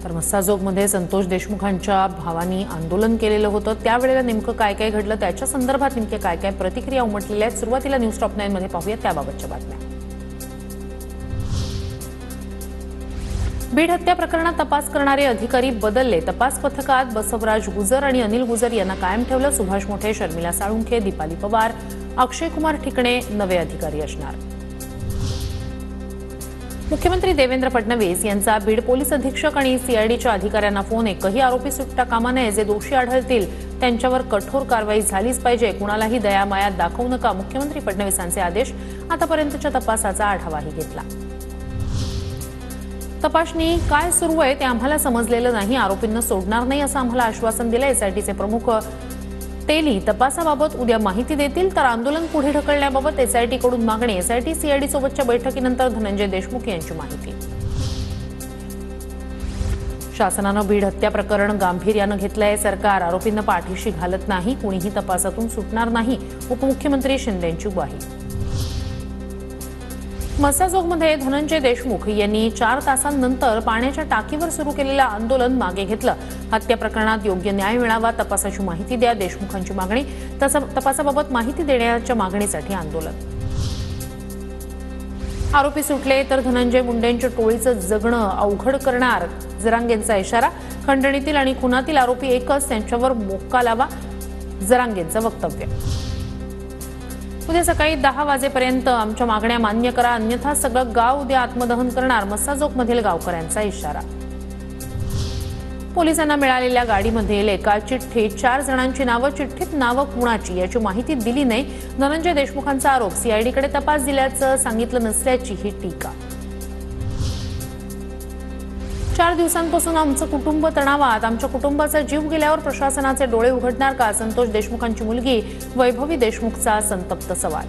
तर मस्साजोगमध्ये संतोष देशमुखांच्या भावांनी आंदोलन केलेलं होतं। त्यावेळेला नेमकं काय काय घडलं, त्याच्या संदर्भात नेमके काय काय प्रतिक्रिया उमटलेल्या आहेत, सुरुवातीला न्यूज टॉप 9 मध्ये पाहूया त्याबाबतच्या बातम्या। बीड हत्या प्रकरणात तपास करणारे अधिकारी बदलले। तपास पथकात बसवराज गुजर आणि अनिल गुजर यांना कायम ठेवलं। सुभाष मोठे, शर्मिला साळुंखे, दीपाली पवार, अक्षय कुमार ठिकणे नवे अधिकारी असणार। मुख्यमंत्री देवेंद्र फडणवीस यांचा बीड पोलीस अधीक्षक आणि सीआयडीच्या अधिकाऱ्यांना फोन। एकही आरोपी सुटता कामा नये, जे दोषी आढळतील त्यांच्यावर कठोर कारवाई झालीच पाहिजे, कुणालाही दयामाया दाखवू नका, मुख्यमंत्री फडणवीसांचे आदेश। आतापर्यंतच्या तपासाचा आढावाही घेतला। तपासणी काय सुरू आहे ते आम्हाला समजलेलं नाही, आरोपींना सोडणार नाही असं आम्हाला आश्वासन दिलं। एसआयटीचे प्रमुख तेली तपासाबाबत उद्या माहिती देतील, तर आंदोलन पुढे ढकलण्याबाबत एसआयटीकडून मागणी। एसआयटी सीआयडी सोबतच्या बैठकीनंतर धनंजय देशमुख यांची माहिती। शासनानं बीड हत्या प्रकरण गांभीर्यानं घेतलंय। सरकार आरोपींना पाठीशी घालत नाही, कुणीही तपासातून सुटणार नाही, उपमुख्यमंत्री शिंदेंची ग्वाही। मस्साजोगमध्ये धनंजय देशमुख यांनी 4 तासांनंतर पाण्याच्या टाकीवर सुरू केलेलं आंदोलन मागे घेतलं। हत्या प्रकरणात योग्य न्याय मिळावा, तपासाची माहिती द्या, देशमुखांची मागणी। तपासाबाबत माहिती देण्याच्या मागणीसाठी आंदोलन। आरोपी सुटले तर धनंजय मुंडेंच्या टोळीचं जगणं अवघड करणार, जरांगेंचा इशारा। खंडणीतील आणि खुनातील आरोपी एकच, त्यांच्यावर मोक्का लावा, जरांगेंचं वक्तव्य। उद्या सकाळी 10 वाजेपर्यंत आमच्या मागण्या मान्य करा, अन्यथा सगळं गाव उद्या आत्मदहन करणार, मस्साजोगमधील गावकऱ्यांचा इशारा। पोलिसांना मिळालेल्या गाडीमधील एका चिठ्ठीत 4 जणांची नावं, चिठ्ठीत नावं कुणाची याची माहिती दिली नाही। धनंजय देशमुखांचा आरोप, सीआयडीकडे तपास दिल्याचं सांगितलं नसल्याची ही टीका। 4 दिवसांपासून आमचं कुटुंब तणावात, आमच्या कुटुंबाचा जीव गेल्यावर प्रशासनाचे डोळे उघडणार का, संतोष देशमुखांची मुलगी वैभवी देशमुखचा संतप्त सवाल।